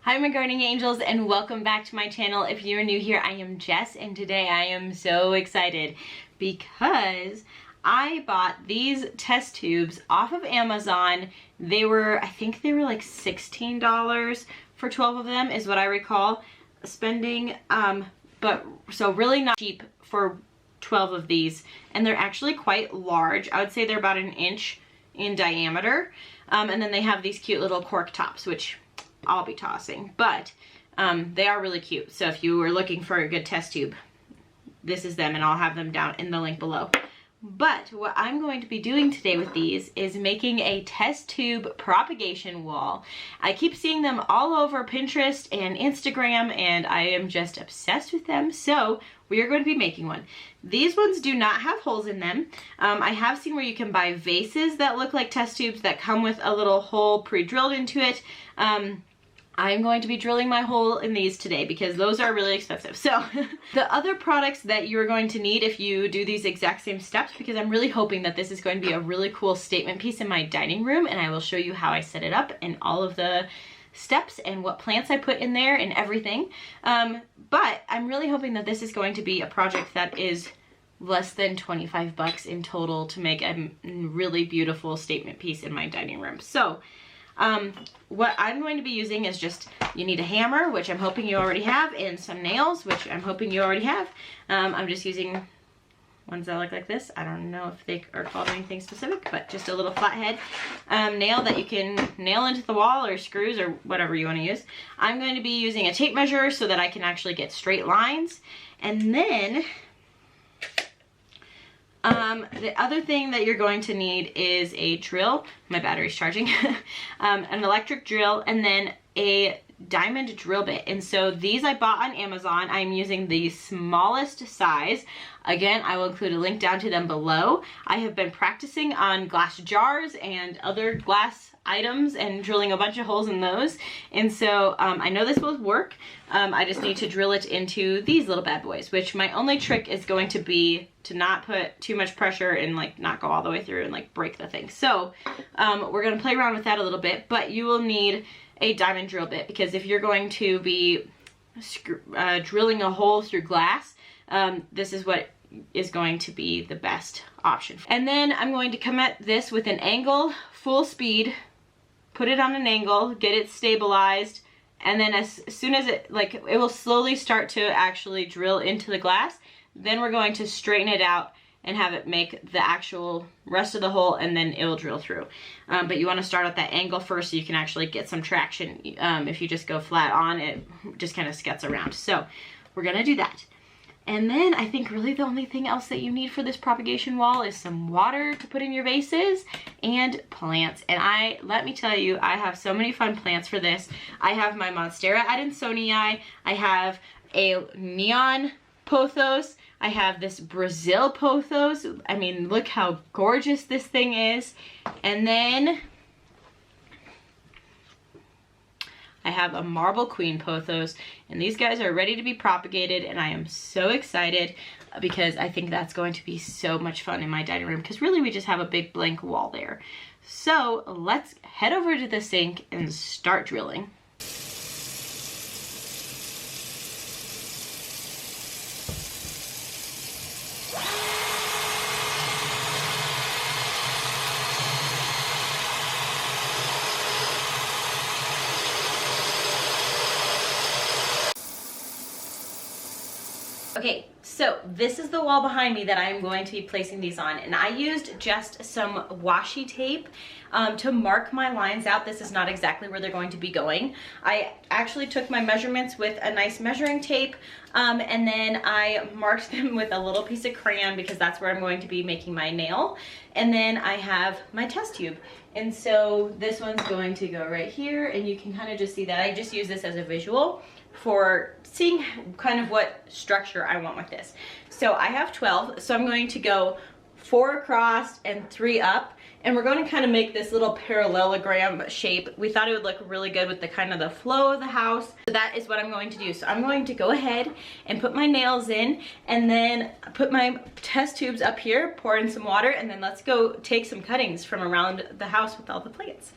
Hi my gardening angels and welcome back to my channel. If you're new here, I am Jess and today I am so excited because I bought these test tubes off of Amazon. I think they were like $16 for 12 of them is what I recall spending. But so really not cheap for 12 of these, and they're actually quite large. I would say they're about an inch in diameter. And then they have these cute little cork tops, which I'll be tossing, but they are really cute. So if you were looking for a good test tube, this is them, and I'll have them down in the link below. But what I'm going to be doing today with these is making a test tube propagation wall. I keep seeing them all over Pinterest and Instagram, and I am just obsessed with them. So we are going to be making one. These ones do not have holes in them. I have seen where you can buy vases that look like test tubes that come with a little hole pre-drilled into it. I'm going to be drilling my hole in these today because those are really expensive. So the other products that you're going to need if you do these exact same steps, because I'm really hoping that this is going to be a really cool statement piece in my dining room, and I will show you how I set it up and all of the steps and what plants I put in there and everything. But I'm really hoping that this is going to be a project that is less than 25 bucks in total to make a really beautiful statement piece in my dining room. So what I'm going to be using is just, you need a hammer, which I'm hoping you already have, and some nails, which I'm hoping you already have. I'm just using ones that look like this. I don't know if they are called anything specific, but just a little flathead nail that you can nail into the wall, or screws, or whatever you want to use. I'm going to be using a tape measure so that I can actually get straight lines. And then the other thing that you're going to need is a drill. My battery's charging. An electric drill, and then a diamond drill bit. And so these I bought on Amazon. I'm using the smallest size. Again, I will include a link down to them below. I have been practicing on glass jars and other glass items and drilling a bunch of holes in those. And so I know this will work. I just need to drill it into these little bad boys, which my only trick is going to be to not put too much pressure and like not go all the way through and like break the thing. So we're going to play around with that a little bit, but you will need a diamond drill bit, because if you're going to be drilling a hole through glass, this is what is going to be the best option. And then I'm going to come at this with an angle, full speed, put it on an angle, get it stabilized, and then as soon as it will slowly start to actually drill into the glass, then we're going to straighten it out and have it make the actual rest of the hole, and then it will drill through. But you want to start at that angle first so you can actually get some traction. If you just go flat on, it just kind of scuts around. So we're going to do that. And then I think really the only thing else that you need for this propagation wall is some water to put in your vases and plants. And let me tell you, I have so many fun plants for this. I have my Monstera adonsonii. I have a neon Pothos. I have this Brazil Pothos. I mean, look how gorgeous this thing is. And then I have a Marble Queen Pothos, and these guys are ready to be propagated, and I am so excited because I think that's going to be so much fun in my dining room, because really we just have a big blank wall there. So let's head over to the sink and start drilling. Okay, so this is the wall behind me that I am going to be placing these on, and I used just some washi tape to mark my lines out. This is not exactly where they're going to be going. I actually took my measurements with a nice measuring tape, and then I marked them with a little piece of crayon because that's where I'm going to be making my nail. And then I have my test tube. And so this one's going to go right here, and you can kind of just see that. I just use this as a visual for seeing kind of what structure I want with this. So I have 12, so I'm going to go 4 across and 3 up, and we're going to kind of make this little parallelogram shape. We thought it would look really good with the kind of the flow of the house. So that is what I'm going to do. So I'm going to go ahead and put my nails in, and then put my test tubes up here, pour in some water, and then let's go take some cuttings from around the house with all the plants.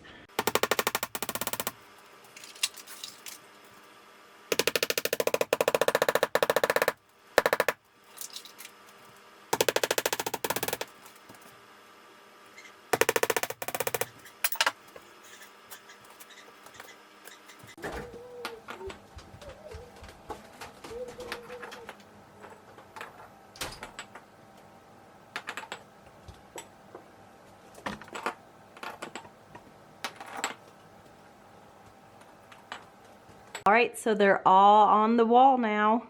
All right, so they're all on the wall now.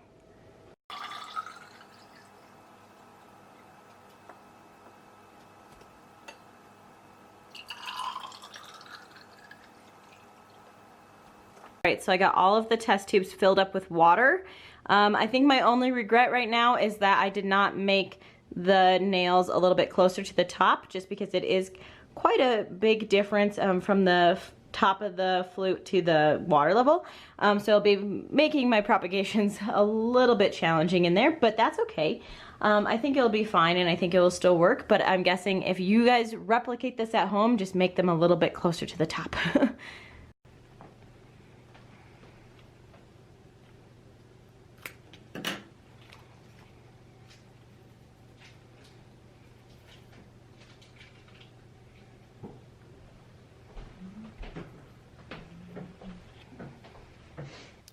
Alright, so I got all of the test tubes filled up with water. I think my only regret right now is that I did not make the nails a little bit closer to the top, just because it is quite a big difference from the top of the flute to the water level. So I'll be making my propagations a little bit challenging in there, but that's okay. I think it'll be fine and I think it will still work, but I'm guessing if you guys replicate this at home, just make them a little bit closer to the top.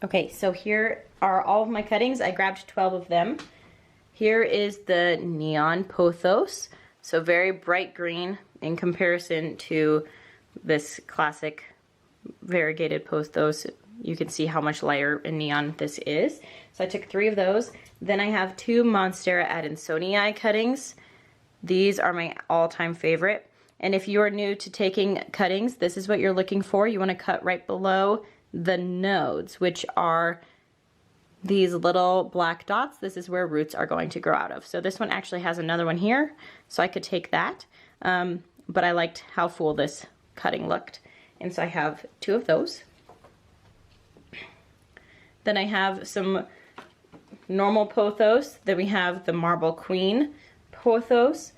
Okay, so here are all of my cuttings. I grabbed 12 of them. Here is the neon pothos. So very bright green in comparison to this classic variegated pothos. You can see how much lighter and neon this is. So I took 3 of those. Then I have 2 Monstera adonsonii cuttings. These are my all-time favorite. And if you are new to taking cuttings, this is what you're looking for. You want to cut right below the nodes, which are these little black dots. This is where roots are going to grow out of. So this one actually has another one here, so I could take that. But I liked how full this cutting looked. And so I have 2 of those. Then I have some normal pothos. Then we have the Marble Queen pothos,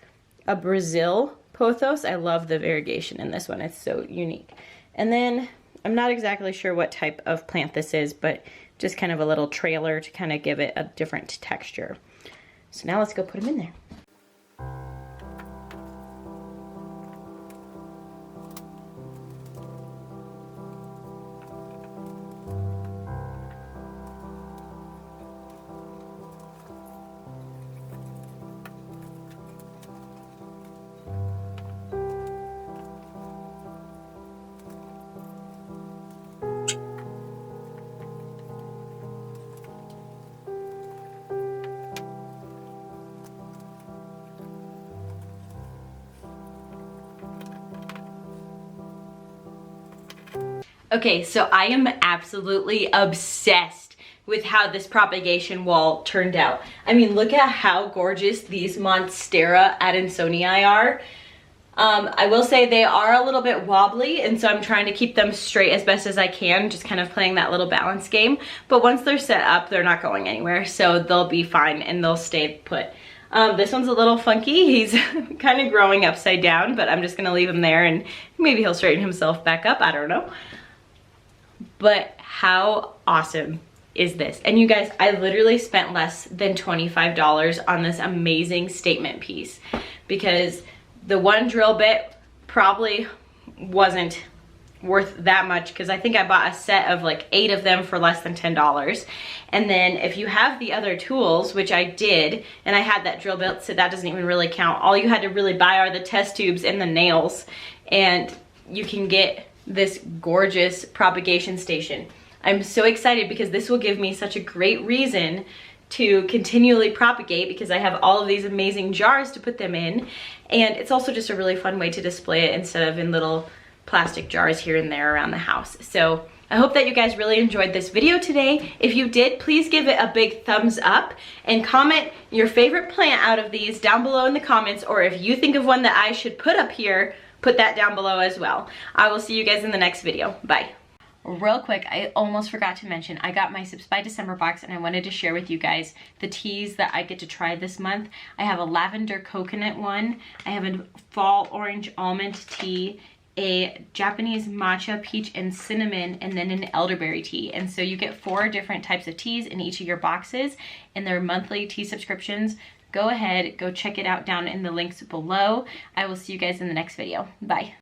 a Brazil pothos. I love the variegation in this one. It's so unique. And then I'm not exactly sure what type of plant this is, but just kind of a little trailer to kind of give it a different texture. So now let's go put them in there. Okay, so I am absolutely obsessed with how this propagation wall turned out. I mean, look at how gorgeous these Monstera adonsonii are. I will say they are a little bit wobbly, and so I'm trying to keep them straight as best as I can, just kind of playing that little balance game. But once they're set up, they're not going anywhere, so they'll be fine and they'll stay put. This one's a little funky. He's kind of growing upside down, but I'm just gonna leave him there and maybe he'll straighten himself back up, I don't know. But how awesome is this? And you guys, I literally spent less than $25 on this amazing statement piece, because the one drill bit probably wasn't worth that much, because I think I bought a set of like 8 of them for less than $10. And then if you have the other tools, which I did, and I had that drill bit, so that doesn't even really count. All you had to really buy are the test tubes and the nails, and you can get this gorgeous propagation station. I'm so excited because this will give me such a great reason to continually propagate, because I have all of these amazing jars to put them in, and it's also just a really fun way to display it instead of in little plastic jars here and there around the house. So I hope that you guys really enjoyed this video today. If you did, please give it a big thumbs up and comment your favorite plant out of these down below in the comments, or if you think of one that I should put up here, put that down below as well. I will see you guys in the next video. Bye. Real quick, I almost forgot to mention, I got my SIPSBY December box and I wanted to share with you guys the teas that I get to try this month. I have a lavender coconut one, I have a fall orange almond tea, a Japanese matcha peach and cinnamon, and then an elderberry tea. And so you get 4 different types of teas in each of your boxes, and they're monthly tea subscriptions. Go ahead, go check it out down in the links below. I will see you guys in the next video. Bye.